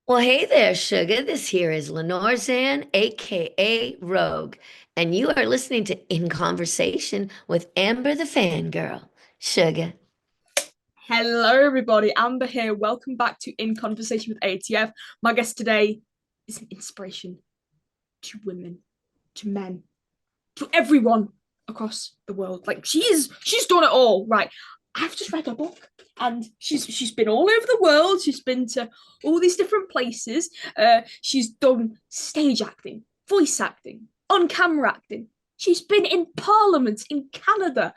Well, hey there, sugar. This here is Lenore Zann, aka Rogue, and you are listening to In Conversation with Amber the Fangirl. Sugar. Hello, everybody. Amber here. Welcome back to In Conversation with ATF. My guest today is an inspiration to women, to men, to everyone across the world. Like she's done it all. Right. I've just read her book, and she's been all over the world. She's been to all these different places. She's done stage acting, voice acting, on camera acting. She's been in Parliament in Canada.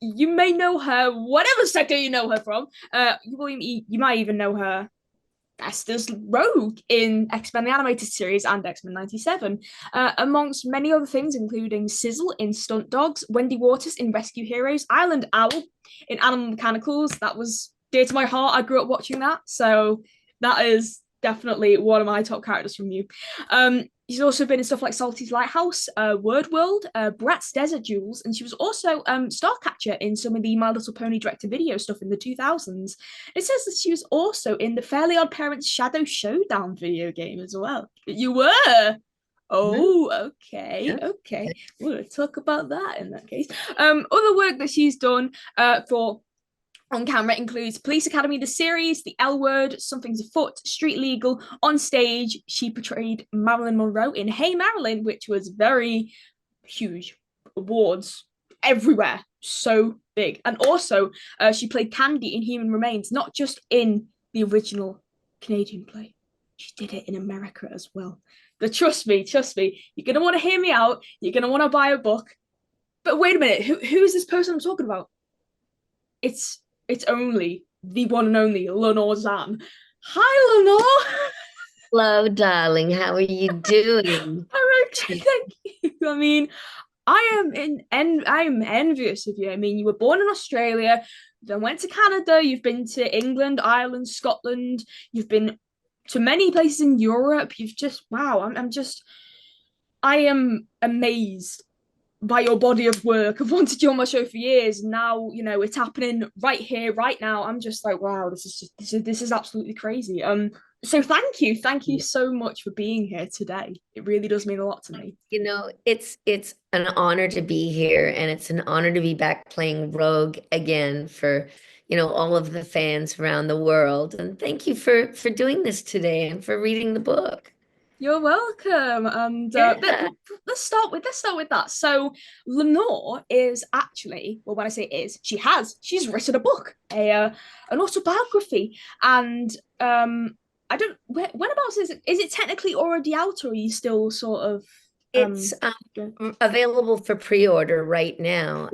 You may know her, whatever sector you know her from. You might even know her best as Rogue in X-Men the Animated Series and X-Men 97, amongst many other things, including Sizzle in Stunt Dawgs, Wendy Waters in Rescue Heroes, Island Owl in Animal Mechanicals. That was dear to my heart. I grew up watching that, so that is definitely one of my top characters from you. She's also been in stuff like Salty's Lighthouse, Word World, Brat's Desert Jewels, and she was also Starcatcher in some of the My Little Pony direct-to-video stuff in the 2000s. It says that she was also in the Fairly Odd Parents Shadow Showdown video game as well. You were. Mhm. Oh, okay, Yeah. okay. We'll talk about that in that case. Other work that she's done for on camera includes Police Academy, the series, The L Word, Something's Afoot, Street Legal. On stage, she portrayed Marilyn Monroe in Hey Marilyn, which was very huge. Awards everywhere. So big. And also, she played Candy in Human Remains, not just in the original Canadian play. She did it in America as well. But trust me, you're going to want to hear me out. You're going to want to buy a book. But wait a minute, who is this person I'm talking about? It's only the one and only Lenore Zann. Hi, Lenore. Hello, darling. How are you doing? I'm okay, thank you. I mean, I'm envious of you. I mean, you were born in Australia, then went to Canada. You've been to England, Ireland, Scotland. You've been to many places in Europe. You've just wow. I am amazed by your body of work. I've wanted you on my show for years. Now, it's happening right here, right now. I'm just like, wow, this is absolutely crazy. So thank you so much for being here today. It really does mean a lot to me. It's an honor to be here, and it's an honor to be back playing Rogue again for, all of the fans around the world. And thank you for doing this today and for reading the book. You're welcome. And Yeah. let's start with that. So Lenore is actually, well, when I say is, she's written a book, an autobiography, and I don't whenabouts is it technically already out, or are you still sort of It's available for pre-order right now.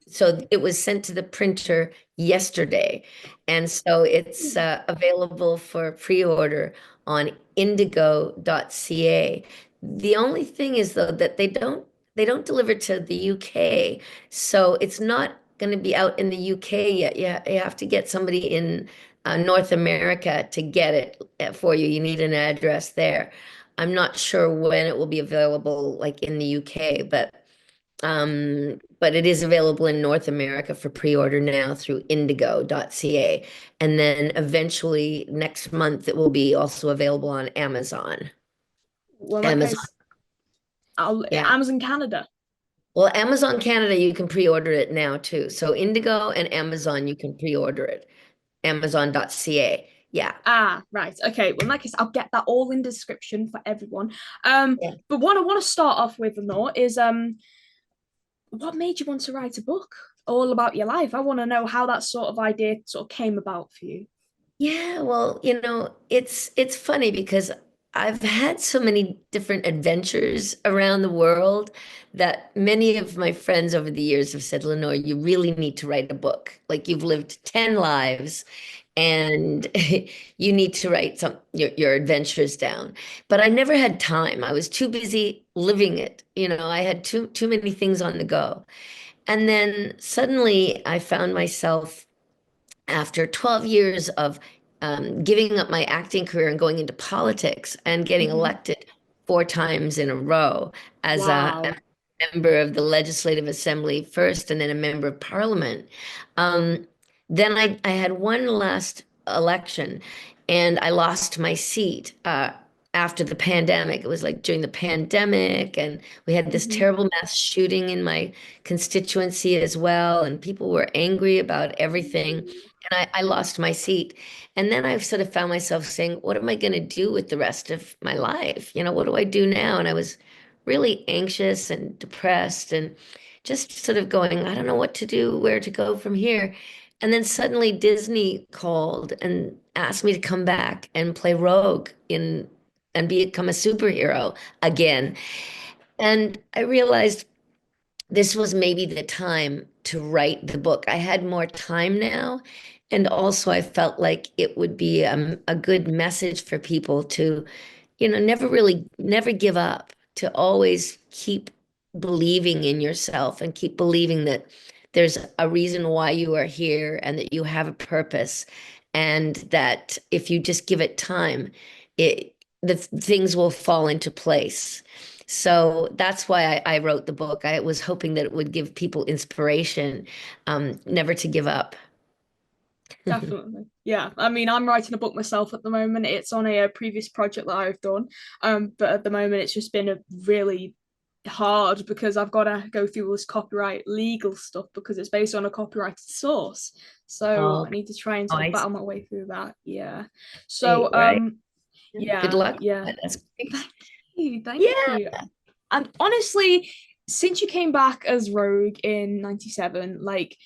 So it was sent to the printer yesterday. And so it's available for pre-order on indigo.ca. The only thing is though that they don't deliver to the UK. So it's not going to be out in the UK yet. You have to get somebody in North America to get it for you. You need an address there. I'm not sure when it will be available, like in the UK, but it is available in North America for pre-order now through indigo.ca. And then eventually next month it will be also available on Amazon. well, in that Amazon, case, I'll yeah. Amazon Canada. Well, Amazon Canada, you can pre-order it now too. So Indigo and Amazon, you can pre-order it. Amazon.ca. Yeah. Right. Okay. Well, in that case, I'll get that all in description for everyone. Yeah. But what I want to start off with, Lenore, is what made you want to write a book all about your life? I want to know how that sort of idea sort of came about for you. Yeah, well, it's funny because I've had so many different adventures around the world that many of my friends over the years have said, Lenore, you really need to write a book. Like you've lived 10 lives and you need to write your adventures down. But I never had time. I was too busy living it. I had too many things on the go. And then suddenly I found myself after 12 years of giving up my acting career and going into politics and getting Mhm. elected 4 times in a row as a Wow. member of the Legislative Assembly first and then a member of Parliament. Um, then I had one last election and I lost my seat after the pandemic. It was like during the pandemic, and we had this Mhm. terrible mass shooting in my constituency as well, and people were angry about everything. And I lost my seat. And then I've sort of found myself saying, what am I going to do with the rest of my life? What do I do now? And I was really anxious and depressed and just sort of going, I don't know what to do, where to go from here. And then suddenly Disney called and asked me to come back and play Rogue in and become a superhero again. And I realized this was maybe the time to write the book. I had more time now. And also, I felt like it would be a good message for people to, never give up, to always keep believing in yourself and keep believing that there's a reason why you are here and that you have a purpose. And that if you just give it time, the things will fall into place. So that's why I wrote the book. I was hoping that it would give people inspiration, never to give up. Definitely. Yeah. I mean, I'm writing a book myself at the moment. It's on a previous project that I've done. But at the moment it's just been a really hard because I've got to go through all this copyright legal stuff because it's based on a copyrighted source. So Oh, I need to try and sort of I battle my way through that. Yeah. see, So right? Good yeah, luck. yeah. That's great. Thank you. Thank Yeah. you. And honestly, since you came back as Rogue in 97, like,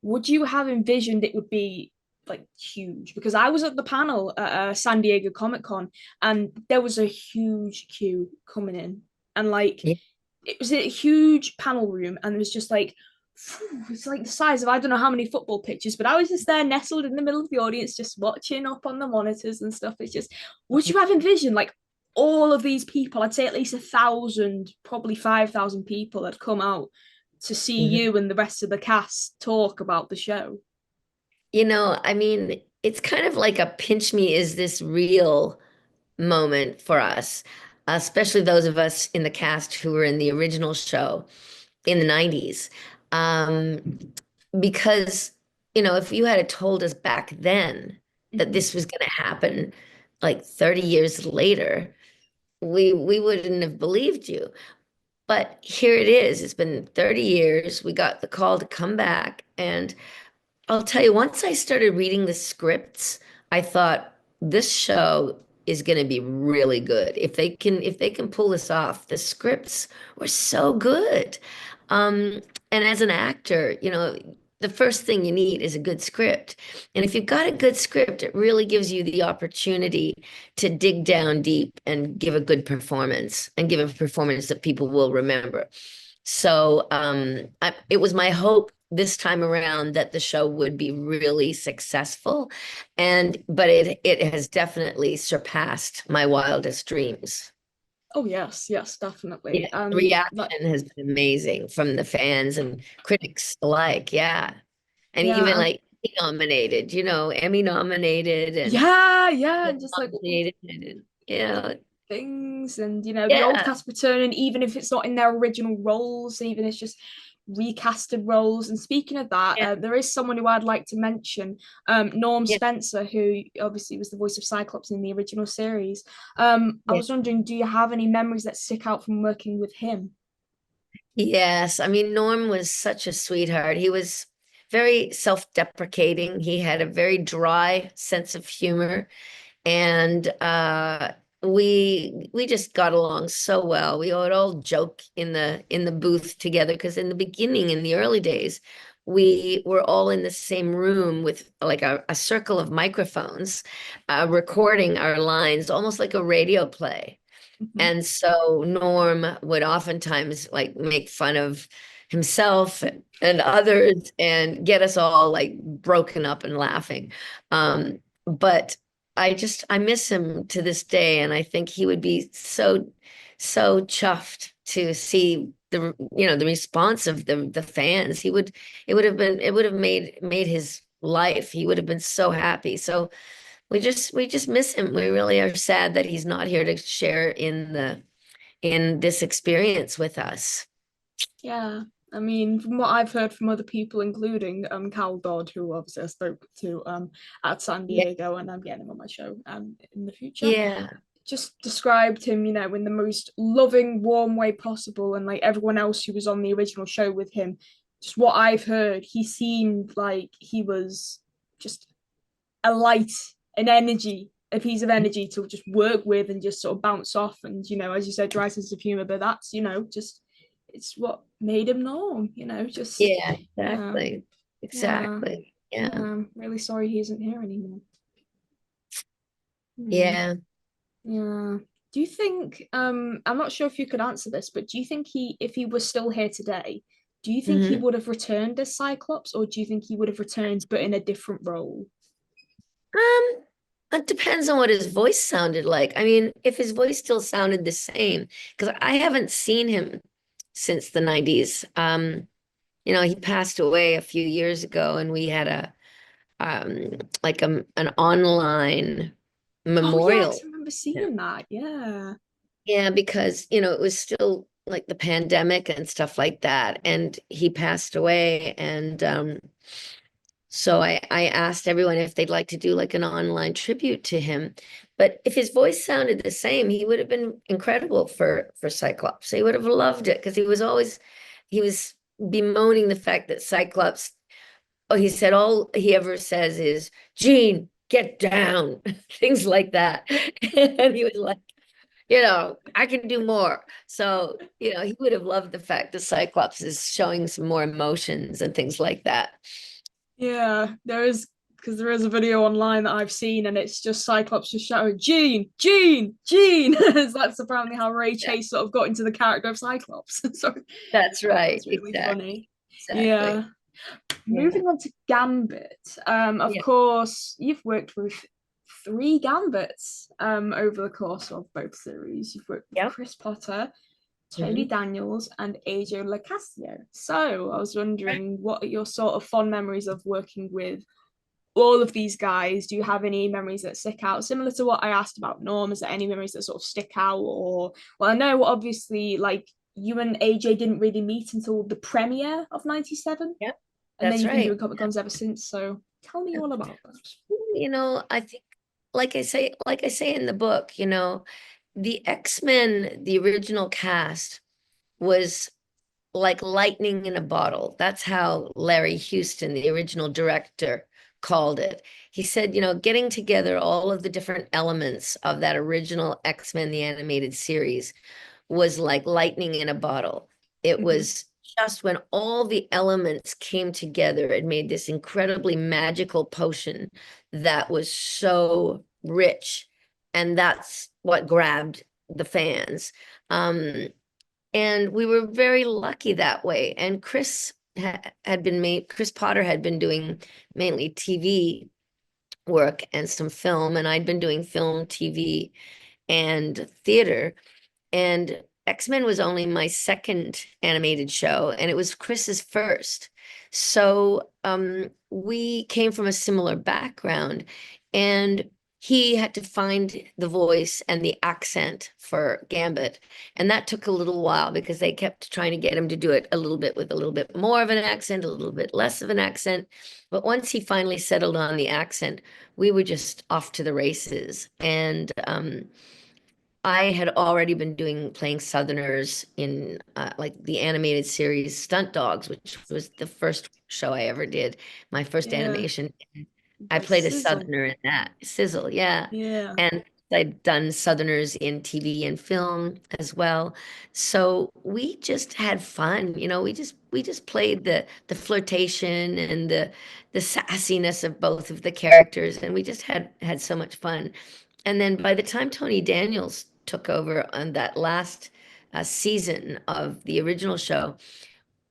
would you have envisioned it would be like huge? Because I was at the panel at San Diego Comic Con and there was a huge queue coming in. And like, Yeah. it was a huge panel room and it was just like, it's like the size of I don't know how many football pitches, but I was just there nestled in the middle of the audience, just watching up on the monitors and stuff. It's just, would you have envisioned like all of these people? I'd say at least 1,000, probably 5,000 people had come out to see Mhm. you and the rest of the cast talk about the show. I mean, it's kind of like a pinch me, is this real moment for us, especially those of us in the cast who were in the original show in the 90s. Um, because, if you had told us back then that Mm-hmm. this was going to happen like 30 years later, we wouldn't have believed you. But here it is. It's been 30 years. We got the call to come back, and I'll tell you, once I started reading the scripts, I thought this show is going to be really good. If they can pull this off. The scripts were so good. Um, and as an actor, the first thing you need is a good script. And if you've got a good script, it really gives you the opportunity to dig down deep and give a good performance and give a performance that people will remember. So it was my hope this time around that the show would be really successful, but it has definitely surpassed my wildest dreams. Oh yes, yes, Yeah, definitely. the reaction has been amazing from the fans and critics alike. Yeah, and even Yeah, like nominated, Emmy nominated and yeah, and just like nominated, and, things and the old yeah, cast returning even if it's not in their original roles, even if it's just recasted roles. And speaking of that, yeah, there is someone who I'd like to mention, Norm yeah, Spencer, who obviously was the voice of Cyclops in the original series. I yeah. was wondering, do you have any memories that stick out from working with him? Yes, I mean, Norm was such a sweetheart. He was very self-deprecating. He had a very dry sense of humor, and we just got along so well. We would all joke in the booth together because in the beginning, in the early days, we were all in the same room with like a circle of microphones, recording our lines, almost like a radio play. Mhm. And so Norm would oftentimes like make fun of himself and others and get us all like broken up and laughing. But I miss him to this day, and I think he would be so chuffed to see the response of the fans. It would have made his life. He would have been so happy. So we just miss him. We really are sad that he's not here to share in this experience with us. Yeah. I mean, from what I've heard from other people, including Cal Dodd, who obviously I spoke to at San Yeah. Diego, and I'm getting him on my show in the future, Yeah. just described him, in the most loving, warm way possible, and like everyone else who was on the original show with him, just what I've heard, he seemed like he was just a light, an energy, a piece of energy to just work with and just sort of bounce off. And, as you said, dry sense of humor, but that's, just it's what made him norm, just Yeah, yeah, exactly. yeah, Exactly. yeah. Yeah. I'm really sorry he isn't here anymore. Hmm. Yeah. Yeah. Do you think I'm not sure if you could answer this, but do you think if he was still here today, do you think he Hmm. would have returned as Cyclops, or do you think he would have returned but in a different role? Um, it depends on what his voice sounded like. I mean, if his voice still sounded the same, because I haven't seen him since the 90s. He passed away a few years ago and we had an online Oh yeah, 'cause memorial. I remember Yeah. seeing that. Yeah. Yeah, because, it was still like the pandemic and stuff like that. And he passed away. And so I asked everyone if they'd like to do like an online tribute to him. But if his voice sounded the same, he would have been incredible for Cyclops. He would have loved it because he was bemoaning the fact that Cyclops, oh, he said all he ever says is, Gene, get down, things like that. And he was like, I can do more. So, he would have loved the fact that Cyclops is showing some more emotions and things like that. Yeah, there is a video online that I've seen, and it's just Cyclops just shouting, Gene, Gene, Gene. That's apparently how Ray Yeah, Chase sort of got into the character of Cyclops. So that's right. that's really Exactly. funny. Exactly. Yeah. Yeah. Moving on to Gambit. Of Yeah. course, you've worked with three Gambits over the course of both series. You've worked with Yep. Chris Potter, Tony Mhm. Daniels, and Ajo Locascio. So I was wondering, what are your sort of fond memories of working with all of these guys? Do you have any memories that stick out? Similar to what I asked about Norm, is there any memories that sort of stick out? Or, well, I know obviously, like, you and AJ didn't really meet until the premiere of 97, Yep. and then That's you've been right. doing Comic Cons ever since. So tell me all about that. I think, like I say in the book, the X-Men, the original cast was like lightning in a bottle. That's how Larry Houston, the original director, called it. He said, getting together all of the different elements of that original X-Men, the animated series, was like lightning in a bottle. It Mm-hmm. was just when all the elements came together, it made this incredibly magical potion that was so rich. And that's what grabbed the fans. And we were very lucky that way. And Chris Potter had been doing mainly TV work and some film, and I'd been doing film, TV, and theater. And X-Men was only my second animated show, and it was Chris's first. So we came from a similar background, and he had to find the voice and the accent for Gambit. And that took a little while because they kept trying to get him to do it a little bit with a little bit more of an accent, a little bit less of an accent. But once he finally settled on the accent, we were just off to the races. And I had already been playing Southerners in like the animated series Stunt Dawgs, which was the first show I ever did, my first Yeah, animation. I by played a Sizzle. Southerner in that, Sizzle, yeah. Yeah, And I'd done Southerners in TV and film as well. So we just had fun, we just played the flirtation and the sassiness of both of the characters, and we just had so much fun. And then by the time Tony Daniels took over on that last season of the original show,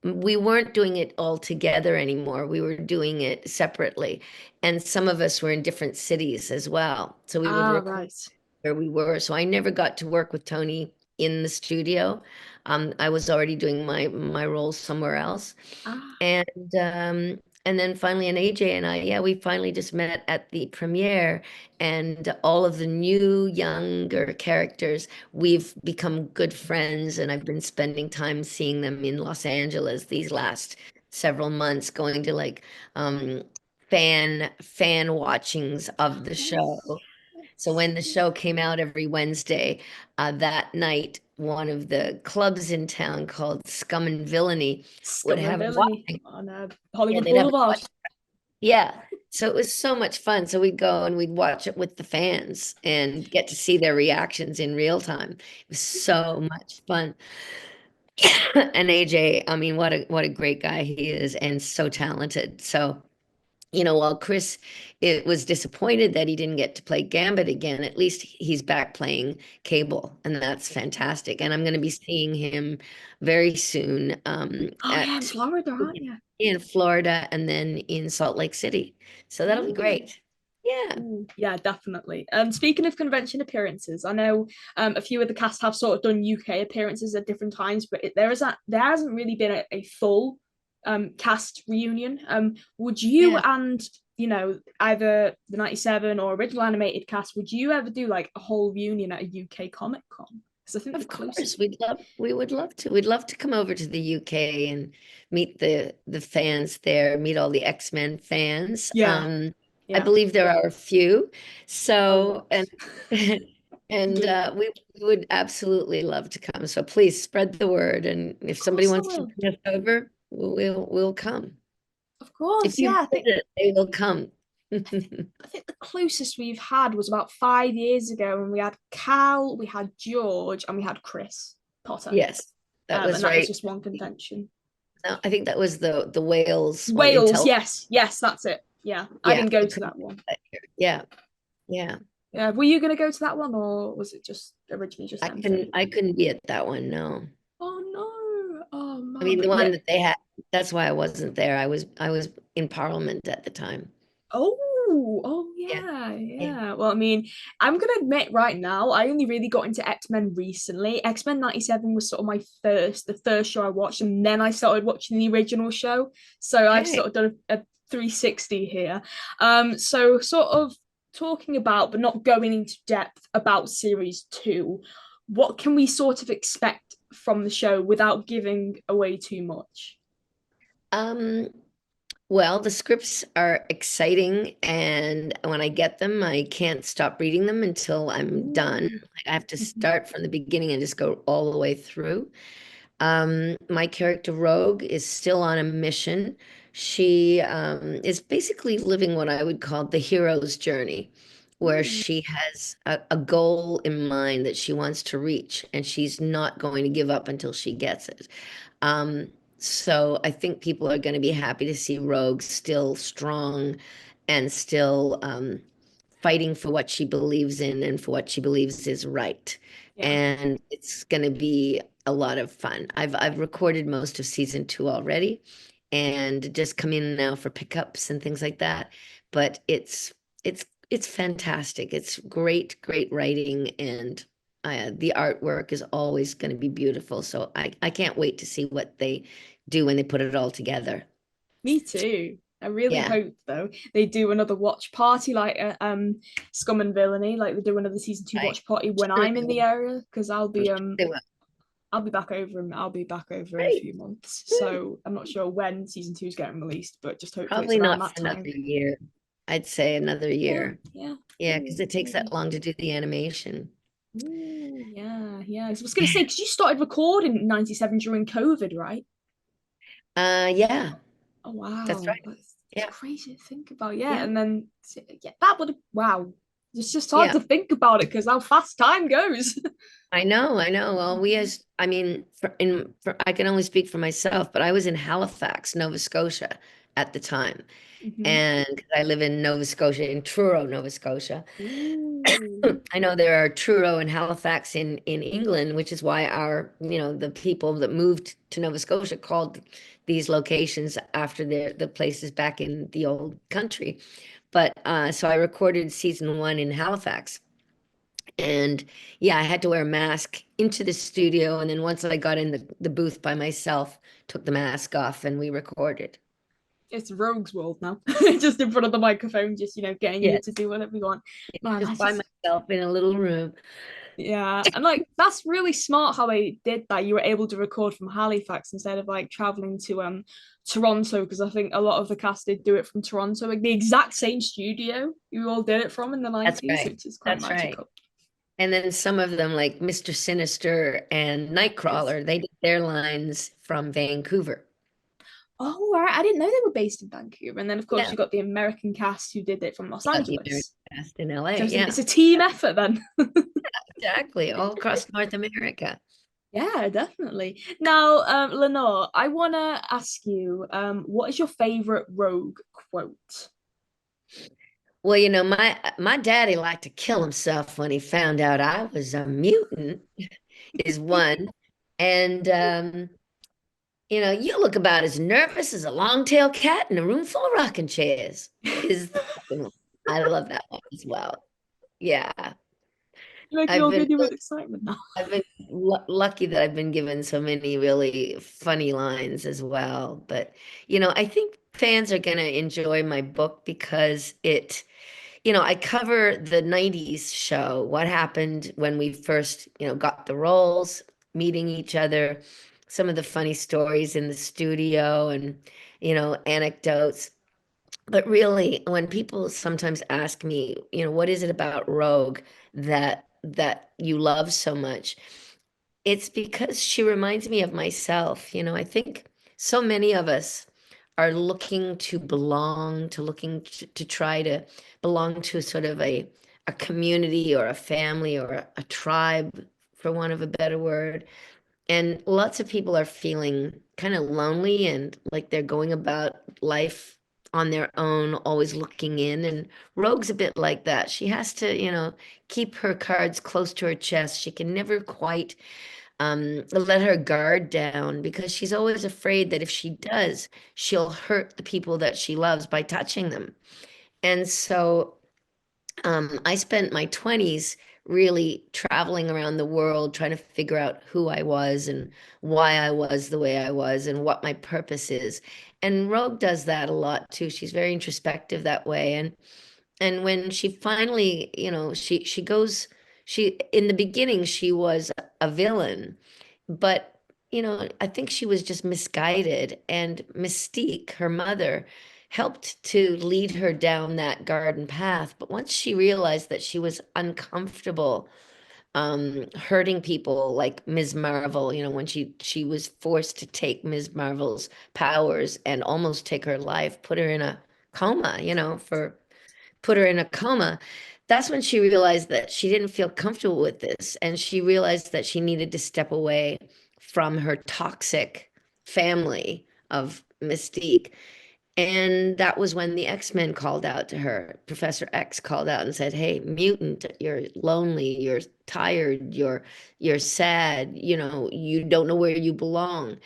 we weren't doing it all together anymore. We were doing it separately. And some of us were in different cities as well. So we would record right. where we were. So I never got to work with Tony in the studio. I was already doing my role somewhere else. Ah, And And then finally, and AJ and I, yeah, we finally just met at the premiere, and all of the new younger characters, we've become good friends, and I've been spending time seeing them in Los Angeles these last several months, going to like um, fan watchings of the show. So when the show came out every Wednesday, that night, one of the clubs in town called Scum and Villainy would Scum and have a Villainy watching. on Yeah, Hollywood they'd have a Boulevard. watch. Yeah. So it was so much fun. So we'd go and we'd watch it with the fans and get to see their reactions in real time. It was so much fun. And AJ, I mean, what a great guy he is and so talented. So, while Chris it was disappointed that he didn't get to play Gambit again, at least he's back playing Cable, and that's fantastic. And I'm going to be seeing him very soon Oh yeah, in at Florida, aren't you? in Florida and then in Salt Lake City. So that'll be Ooh. great. Yeah. Ooh, yeah, definitely. Speaking of convention appearances, I know a few of the cast have sort of done UK appearances at different times, but there hasn't really been a full cast reunion. Would you Yeah. and either the 97 or original animated cast, would you ever do like a whole reunion at a UK Comic Con? Because I think the Of course, closest. we would love to. We'd love to come over to the UK and meet the fans there, meet all the X-Men fans. Yeah, I yeah, believe there are a few. a So, lot. and and Do. we would absolutely love to come. So please spread the word. And if Of somebody course I wants to will. bring us over, we'll come. Of If course, you yeah. visit, they will come. I think the closest we've had was about 5 years ago when we had Cal, we had George, and we had Chris Potter. Yes, that was And that was right. just one convention. No, I think that was the Wales one, Wales, Intel. yes, yes, that's it. Yeah, I Yeah, didn't go we to couldn't that one. get that here. Yeah, yeah. Yeah, were you going to go to that one, or was it just originally just them two? I couldn't be at that one, no. Oh no! Oh I man! mean, the But yeah. one that they had, that's why I wasn't there. I was in Parliament at the time. Oh Yeah, yeah, yeah. yeah. Well, I mean, I'm gonna admit right now, I only really got into X-Men recently. X-Men 97 was sort of the first show I watched, and then I started watching the original show. So I've Okay. sort of done a 360 here. So sort of talking about, but not going into depth about series two, what can we sort of expect from the show without giving away too much? Um, well, the scripts are exciting, and when I get them, I can't stop reading them until I'm done. Ooh. Like, I have to start from the beginning and just go all the way through. My character Rogue is still on a mission. She is basically living what I would call the hero's journey, where Ooh. she has a goal in mind that she wants to reach, and she's not going to give up until she gets it. So I think people are going to be happy to see Rogue still strong and still fighting for what she believes in and for what she believes is right. Yeah. And it's going to be a lot of fun. I've recorded most of season two already and just come in now for pickups and things like that. But it's fantastic. It's great writing, and the artwork is always going to be beautiful. So I can't wait to see what they do when they put it all together. Me too. I really Yeah, hope though they do another watch party like Scum and Villainy, like they do another season two right. watch party when Sure I'm they in the will. area because I'm sure they will. I'll be back over and I'll be back over in a Great. few months. Good. So I'm not sure when season two is getting released, but just hopefully it's Probably around not that for another time. year. I'd say another Yeah, year. yeah. Yeah, because Ooh, it takes that ooh. long to do the animation. Ooh, yeah, yeah. I was gonna say because you started recording in '97 during COVID, right? Yeah, Oh that's wow, right. that's Yeah, crazy to think about. Yeah, yeah, and then yeah, that would have wow. It's just hard yeah. to think about it because how fast time goes. I know, I know. Well, I mean, I can only speak for myself, but I was in Halifax, Nova Scotia at the time. Mhm. And 'cause I live in Nova Scotia, in Truro, Nova Scotia. Ooh. I know there are Truro and Halifax in England, which is why the people that moved to Nova Scotia called these locations after the places back in the old country. But so I recorded season one in Halifax. And yeah, I had to wear a mask into the studio. And then once I got in the booth by myself, took the mask off and we recorded. It's Rogue's world now. Just in front of the microphone, just getting you Yeah, to do whatever you want. Man, just that's by just myself in a little room. yeah. And like that's really smart how they did that. You were able to record from Halifax instead of like traveling to Toronto, because I think a lot of the cast did do it from Toronto, like the exact same studio you all did it from in the That's 90s, right. which is quite That's right. magical. And then some of them, like Mr. Sinister and Yes. Nightcrawler, they did their lines from Vancouver. Oh, right. I didn't know they were based in Vancouver. And then, of course, Yeah, you got the American cast who did it from Los you got the American Angeles. cast in So LA. it's Yeah, a team effort then. exactly. All across North America. Yeah, definitely. Now, Lenore, I want to ask you, what is your favorite Rogue quote? Well, my daddy liked to kill himself when he found out I was a mutant, is one. And you look about as nervous as a long-tailed cat in a room full of rocking chairs. Is the second one. I love that one as well. Yeah. You make me I've all been giddy with excitement now. I've been lucky that I've been given so many really funny lines as well. But, I think fans are going to enjoy my book because I cover the 90s show, what happened when we first, got the roles, meeting each other, some of the funny stories in the studio and, anecdotes. But really, when people sometimes ask me, what is it about Rogue that you love so much? It's because she reminds me of myself. I think so many of us are looking to belong, to try to belong to sort of a community or a family or a tribe, for want of a better word. And lots of people are feeling kind of lonely and like they're going about life on their own, always looking in. And Rogue's a bit like that. She has to, keep her cards close to her chest. She can never quite let her guard down because she's always afraid that if she does, she'll hurt the people that she loves by touching them. And so I spent my 20s really traveling around the world trying to figure out who I was and why I was the way I was and what my purpose is. And Rogue does that a lot too. She's very introspective that way. And when she finally, she goes, she in the beginning she was a villain, but I think she was just misguided. And Mystique, her mother, helped to lead her down that garden path. But once she realized that she was uncomfortable hurting people like Ms. Marvel, when she was forced to take Ms. Marvel's powers and almost take her life, put her in a coma, for put her in a coma, that's when she realized that she didn't feel comfortable with this. And she realized that she needed to step away from her toxic family of Mystique. And that was when the X-Men called out to her. Professor X called out and said, "Hey, mutant, you're lonely, you're tired, you're sad, you don't know where you belong.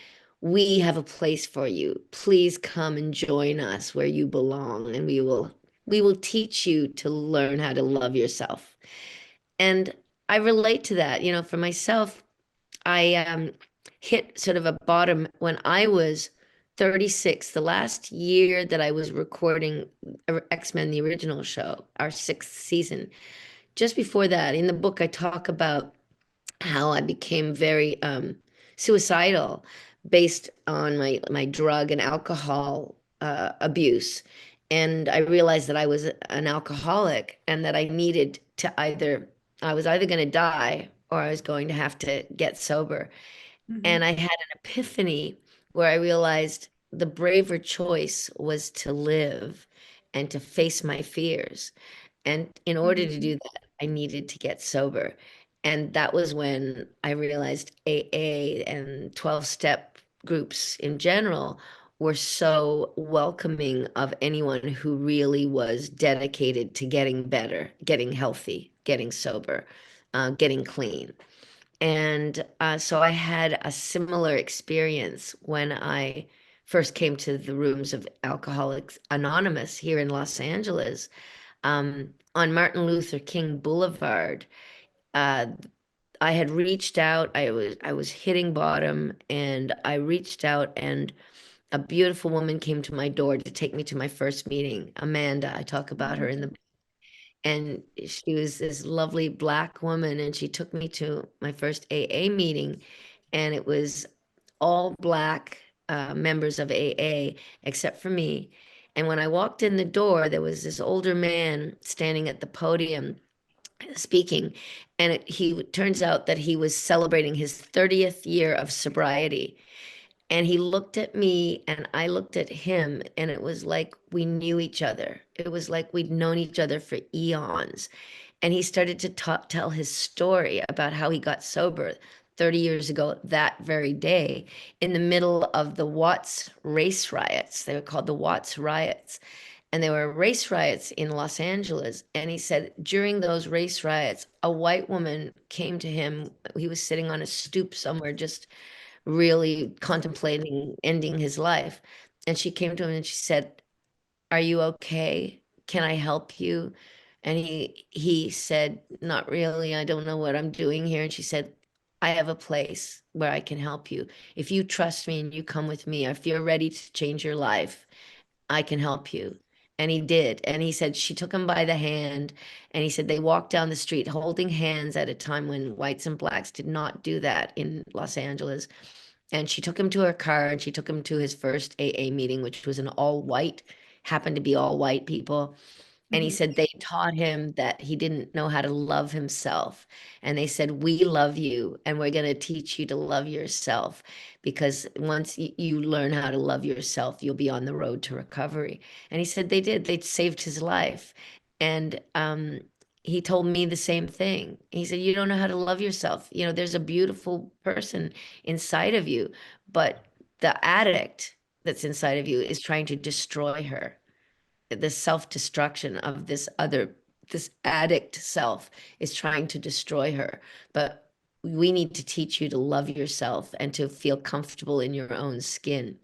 We have a place for you. Please come and join us where you belong, and we will teach you to learn how to love yourself." And I relate to that. For myself, I hit sort of a bottom when I was 36, the last year that I was recording X-Men, the original show, our sixth season. Just before that, in the book, I talk about how I became very suicidal based on my drug and alcohol abuse. And I realized that I was an alcoholic and that I was either going to die or I was going to have to get sober. Mhm. And I had an epiphany where I realized the braver choice was to live and to face my fears. And in order to Mhm. do that, I needed to get sober. And that was when I realized AA and 12-step groups in general were so welcoming of anyone who really was dedicated to getting better, getting healthy, getting sober, getting clean. And so I had a similar experience when I first came to the rooms of Alcoholics Anonymous here in Los Angeles on Martin Luther King Boulevard. Uh, I had reached out. I was hitting bottom, and I reached out and a beautiful woman came to my door to take me to my first meeting. Amanda, I talk about her in the, and she was this lovely Black woman, and she took me to my first AA meeting, and it was all Black members of AA except for me. And when I walked in the door, there was this older man standing at the podium speaking, and he turns out that he was celebrating his 30th year of sobriety. And he looked at me and I looked at him, and it was like we knew each other. It was like we'd known each other for eons. And he started to tell his story about how he got sober 30 years ago that very day in the middle of the Watts race riots. They were called the Watts riots. And there were race riots in Los Angeles. And he said during those race riots, a white woman came to him. He was sitting on a stoop somewhere, just really contemplating ending his life. And she came to him and she said, "Are you okay? Can I help you?" And he said, "Not really. I don't know what I'm doing here." And she said, "I have a place where I can help you. If you trust me and you come with me, if you're ready to change your life, I can help you." And he did. And he said she took him by the hand, and he said they walked down the street holding hands at a time when whites and blacks did not do that in Los Angeles. And she took him to her car and she took him to his first AA meeting, which was an all white, happened to be all white people. And he Mhm. said they taught him that he didn't know how to love himself. And they said, "We love you, and we're going to teach you to love yourself. Because once you learn how to love yourself, you'll be on the road to recovery." And he said they did. They saved his life. And he told me the same thing. He said, "You don't know how to love yourself. You know, there's a beautiful person inside of you, but the addict that's inside of you is trying to destroy her. The self-destruction of this addict self is trying to destroy her. But we need to teach you to love yourself and to feel comfortable in your own skin."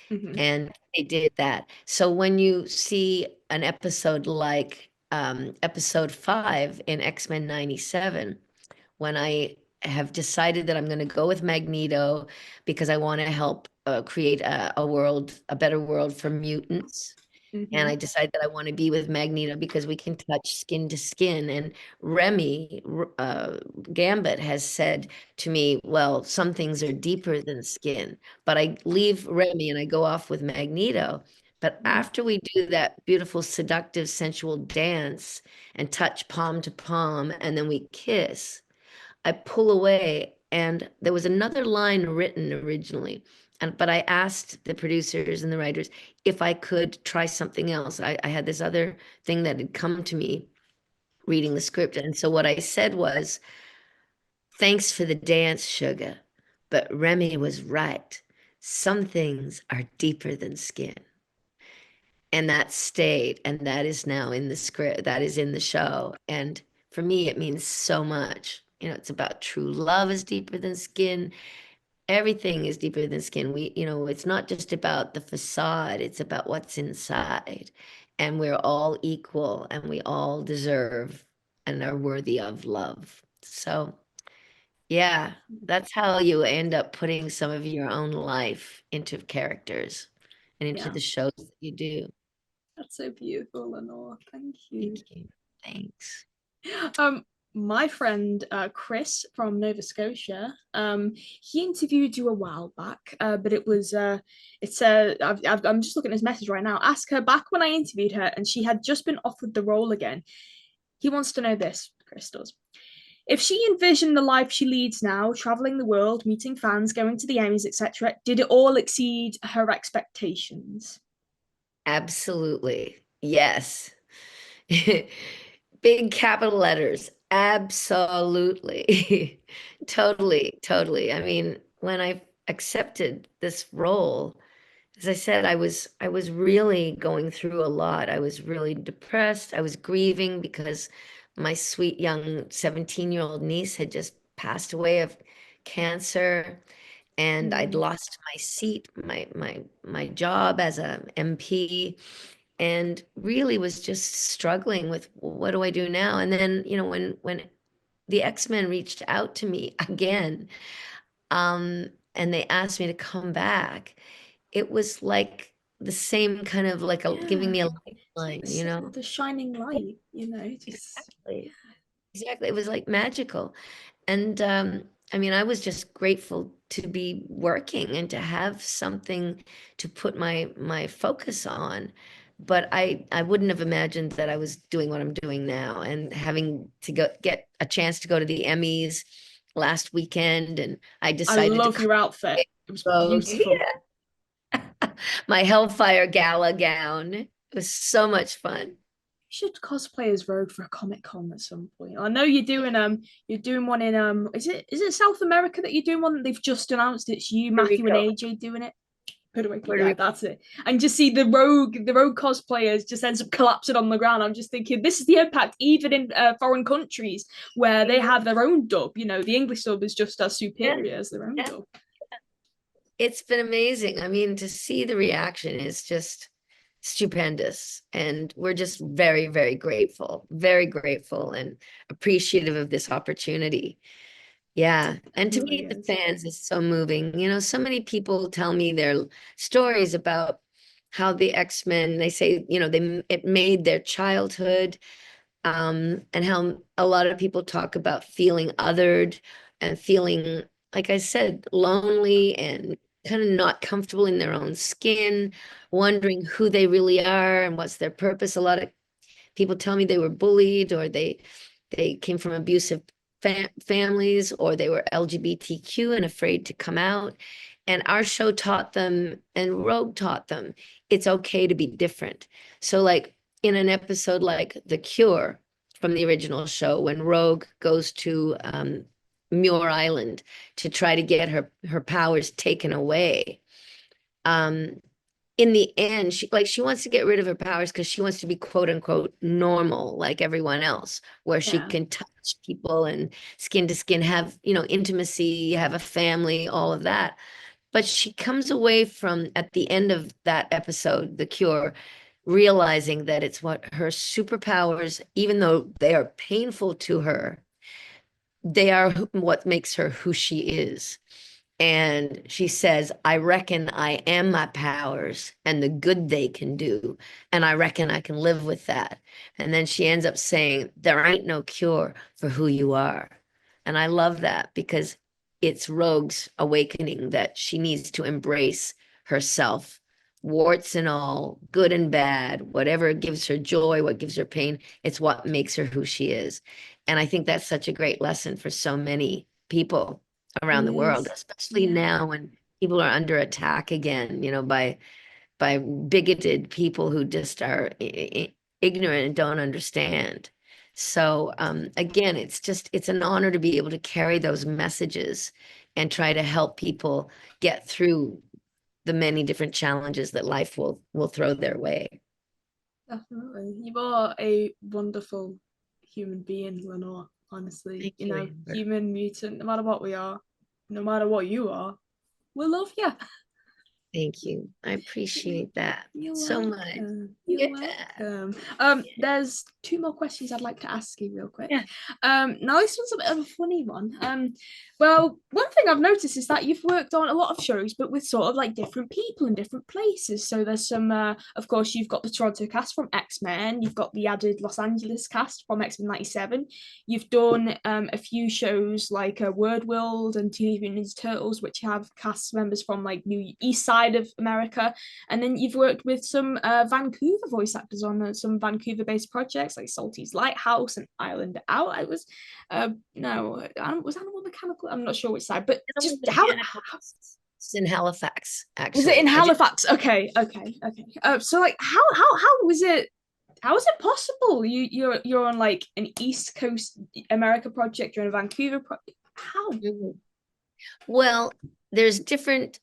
Mhm. And they did that. So when you see an episode like episode 5 in X-Men 97, when I have decided that I'm going to go with Magneto because I want to help create a world, a better world for mutants. And I Mhm. decided that I want to be with Magneto because we can touch skin to skin. And Remy Gambit has said to me, "Well, some things are deeper than skin." But I leave Remy and I go off with Magneto. But Mhm. after we do that beautiful, seductive, sensual dance and touch palm to palm, and then we kiss, I pull away, and there was another line written originally. And but I asked the producers and the writers if I could try something else. I had this other thing that had come to me reading the script. And so what I said was, "Thanks for the dance, sugar. But Remy was right. Some things are deeper than skin." And that stayed, and that is now in the script, that is in the show. And for me, it means so much. You know, it's about true love is deeper than skin. Everything is deeper than skin. It's not just about the facade, it's about what's inside. And we're all equal and we all deserve and are worthy of love. So, yeah, that's how you end up putting some of your own life into characters and into Yeah, the shows that you do. that's so beautiful, Lenore. Thank Thank you. you. Thanks. Um, my friend Chris from Nova Scotia, he interviewed you a while back, but I'm just looking at his message right now. Ask her back when I interviewed her, and she had just been offered the role again. He wants to know this, Chris does. If she envisioned the life she leads now, traveling the world, meeting fans, going to the Emmys, etc., did it all exceed her expectations? Absolutely. Yes. Big capital letters. Absolutely. Totally, totally. I mean, when I accepted this role, as I said, I was really going through a lot. I was really depressed. I was grieving because my sweet young 17-year-old niece had just passed away of cancer, and I'd Mm. lost my seat, my job as a MP, and really was just struggling with, "Well, what do I do now?" And then, when the X-Men reached out to me again, and they asked me to come back, it was like the same kind of like giving Yeah, me a it's like lifeline, you know? the shining light, just Exactly. Exactly. It was like magical. And I mean, I was just grateful to be working and to have something to put my focus on. But I wouldn't have imagined that I was doing what I'm doing now and having to go get a chance to go to the Emmys last weekend, and I I decided to love your outfit. It was Rogue. beautiful. My Hellfire gala gown. It was so much fun. Should cosplay as Rogue for a Comic-Con at some point. I know you're doing one in is it South America that you're doing one that they've just announced? It's you, Puerto Matthew, and Rico. AJ doing it. Puerto Rico, Puerto yeah, Rico. that's it. And just see the rogue cosplayers just ends up collapsing on the ground. I'm just thinking this is the impact even in foreign countries where they have their own dub. The English dub is just as Yeah, superior as their own yeah. dub. It's been amazing. I mean, to see the reaction is just stupendous. And we're just very grateful and appreciative of this opportunity. Yeah. And to Definitely meet the is. fans is so moving. So many people tell me their stories about how the X-Men, they say, it made their childhood, and how a lot of people talk about feeling othered and feeling, like I said, lonely and kind of not comfortable in their own skin, wondering who they really are and what's their purpose. A lot of people tell me they were bullied, or they came from abusive families, or they were LGBTQ and afraid to come out. And our show taught them, and Rogue taught them, it's okay to be different. So, like in an episode like The Cure from the original show, when Rogue goes to Muir Island to try to get her powers taken away. Um, in the end, she wants to get rid of her powers because she wants to be quote unquote normal like everyone else, where she Yeah. can touch people and skin to skin, have, intimacy, have a family, all of that. But she comes away from at the end of that episode, The Cure, realizing that it's what her superpowers, even though they are painful to her, they are what makes her who she is. And she says, I reckon I am my powers and the good they can do. And I reckon I can live with that. And then she ends up saying, there ain't no cure for who you are. And I love that because it's Rogue's awakening that she needs to embrace herself, warts and all, good and bad, whatever gives her joy, what gives her pain, it's what makes her who she is. And I think that's such a great lesson for so many people It around the world, is. especially Yeah. now when people are under attack again, by bigoted people who just are ignorant and don't understand. So again, it's an honor to be able to carry those messages and try to help people get through the many different challenges that life will throw their way. Definitely. You are a wonderful human being, Lenore, honestly. Thank you, Amber. Human, mutant, no matter what we are, no matter what you are, we love you. Thank you. I appreciate that You're so much. welcome. You're Yeah. welcome. There's two more questions I'd like to ask you real quick. Yeah. Now this one's a bit of a funny one. Well, one thing I've noticed is that you've worked on a lot of shows, but with sort of like different people in different places. So there's some, of course, you've got the Toronto cast from X-Men. You've got the added Los Angeles cast from X-Men '97. You've done a few shows like Word World and Teenage Mutant Ninja Turtles, which have cast members from like New East Side of America. And then you've worked with some Vancouver voice actors on some Vancouver-based projects like Salty's Lighthouse and Island Out. I was, no, was Animal Mechanical? I'm not sure which side, but just how It's in Halifax, was it in actually. Halifax? Okay. So like, how was it? How is it possible? You're on like an East Coast America project. You're in a Vancouver project. How? Mhm. Well, there's different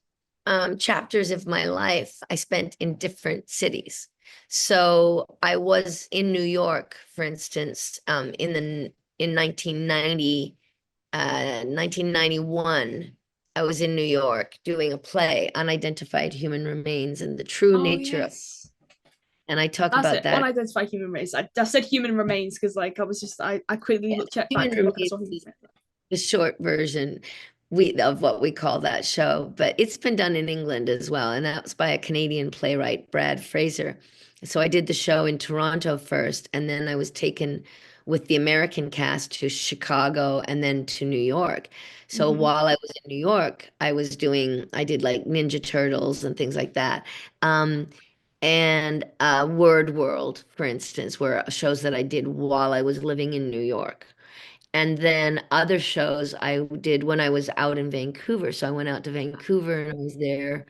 chapters of my life I spent in different cities. So I was in New York, for instance, in 1990, 1991. I was in New York doing a play, Unidentified Human Remains, and the true Oh nature of, yes. and I talk That's about it. that. Unidentified human remains. I said human remains because like I was just I quickly Yeah, checked back Human to look and I Remains saw human is remains. the short version. we of what we call that show, but it's been done in England as well, and that was by a Canadian playwright, Brad Fraser. So I did the show in Toronto first, and then I was taken with the American cast to Chicago and then to New York. So Hmm. while I was in New York, I did like Ninja Turtles and things like that. Um, and Word World, for instance, were shows that I did while I was living in New York. And then other shows I did when I was out in Vancouver. So I went out to Vancouver and I was there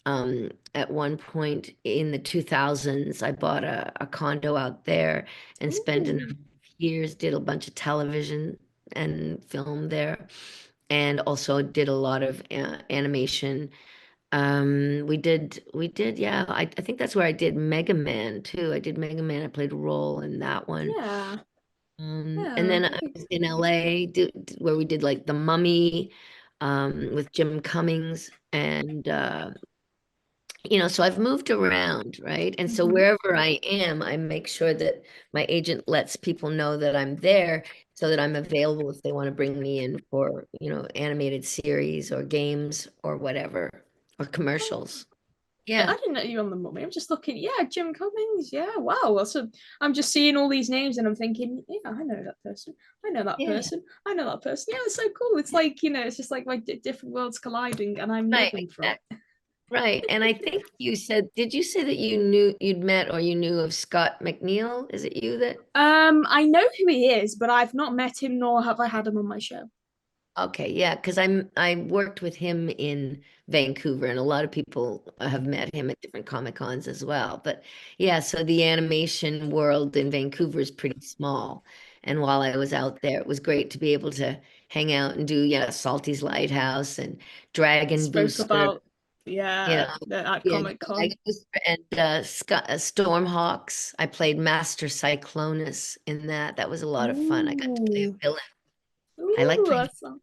at one point in the 2000s. I bought a condo out there and spent a number Ooh. of years, did a bunch of television and film there, and also did a lot of animation. Yeah, I think that's where I did Mega Man too. I did Mega Man. I played a role in that one. Yeah. And Yeah. then I Okay. was in LA where we did like The Mummy with Jim Cummings. And, so I've moved around, right? And so Hmm. wherever I am, I make sure that my agent lets people know that I'm there so that I'm available if they want to bring me in for, animated series or games or whatever, or commercials. I Yeah. didn't know you were on the Mummy. I'm just looking. Yeah, Jim Cummings. Yeah, wow. So I'm just seeing all these names and I'm thinking, yeah, I know that person. I know that Yeah. person. I know that person. Yeah, it's so cool. It's like it's just like my different worlds colliding, and I'm Right. living for it. Right. And I think did you say that you'd met or you knew of Scott McNeil? Is it you that? I know who he is, but I've not met him nor have I had him on my show. Okay, yeah, because I worked with him in Vancouver, and a lot of people have met him at different Comic Cons as well. But yeah, so the animation world in Vancouver is pretty small. And while I was out there, it was great to be able to hang out and do, yeah, Salty's Lighthouse and Dragon Spoke Booster, about you know, at yeah, Comic Con. Dragon Booster and Stormhawks. I played Master Cyclonus in that. That was a lot of fun. I got to play Ooh, a villain. I like ooh, playing, that's not,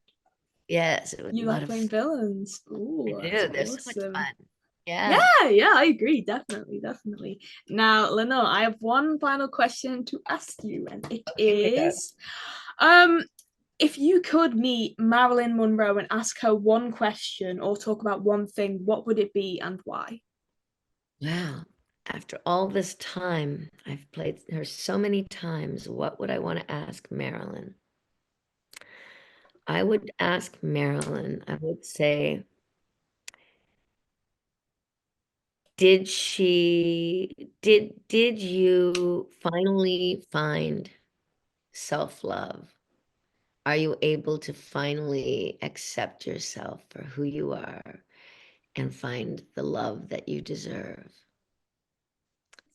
yes, it was a you lot like of playing villains. I Ooh, that's do. They're so much awesome. fun. Yeah. Yeah, yeah, I agree. Definitely, definitely. Now, Lenore, I have one final question to ask you, and it Okay, my God. is, um, if you could meet Marilyn Monroe and ask her one question or talk about one thing, what would it be and why? Wow. After all this time, I've played her so many times. What would I want to ask Marilyn? I would ask Marilyn, I would say, did you finally find self-love? Are you able to finally accept yourself for who you are and find the love that you deserve?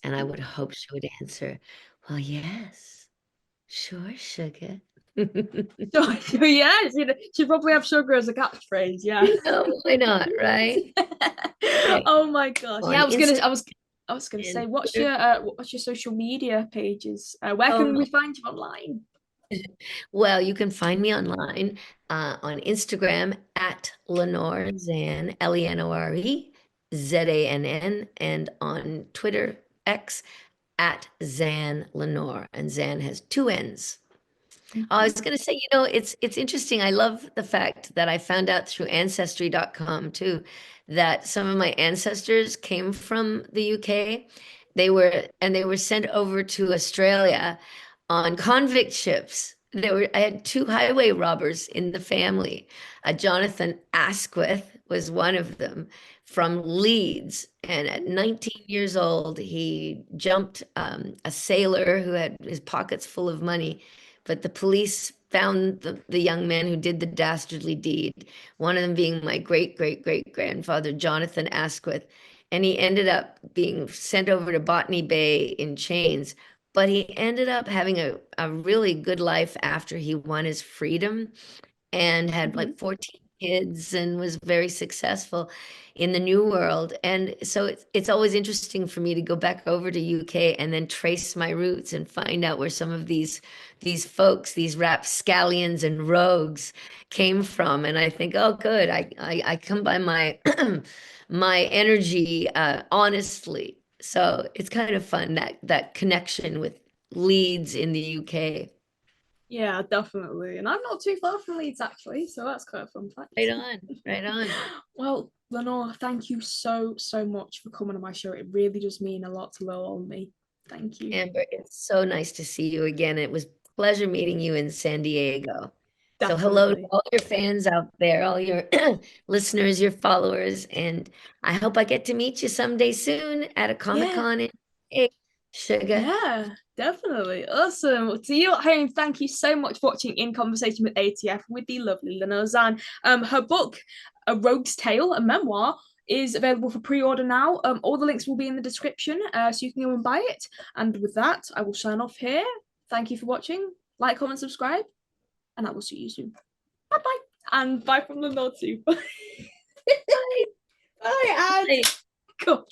And I would hope she would answer, well, yes, sure, sugar. So yeah, she'd probably have sugar as a catchphrase. Yeah. Why not, right? Right. Oh my gosh. On Yeah, Instagram I was gonna say, and Twitter. what's your social media pages? Where can we Oh, find you online? well, you can find me online on Instagram at Lenore Zann, LenoreZann, and on Twitter, X at Zan Lenore. And Zan has two N's. Oh, I was Mhm. going to say, it's interesting. I love the fact that I found out through ancestry.com too, that some of my ancestors came from the UK. They were sent over to Australia on convict ships. I had two highway robbers in the family. Jonathan Asquith was one of them from Leeds. And at 19 years old, he jumped a sailor who had his pockets full of money, but the police found the young man who did the dastardly deed, one of them being my great great great grandfather, Jonathan Asquith. And he ended up being sent over to Botany Bay in chains. But he ended up having a really good life after he won his freedom and had Mhm. like 14 kids and was very successful in the new world. And so it's always interesting for me to go back over to UK and then trace my roots and find out where some of these folks, these rapscallions and rogues came from. And I think, oh, good, I come by my my energy honestly. So it's kind of fun that connection with Leeds in the UK. Yeah, definitely. And I'm not too far from Leeds, actually, so that's quite a fun fact. Right on, right on. Well, Lenore, thank you so much for coming on my show. It really does mean a lot to little old me. Thank you. Amber, it's so nice to see you again. It was a pleasure meeting you in San Diego. So hello to Definitely. all your fans out there, all your listeners, your followers, and I hope I get to meet you someday soon at a Yeah. ComicCon. Hey, sugar. Yeah, definitely. Awesome. To you at home, thank you so much for watching In Conversation with ATF with the lovely Lenore Zann. Her book, A Rogue's Tale, a memoir, is available for pre-order now. All the links will be in the description, so you can go and buy it. And with that, I will sign off here. Thank you for watching. Like, comment, subscribe, and I will see you soon. Bye-bye. And bye from Lenore too. Bye. Bye. Bye, and Bye. cut.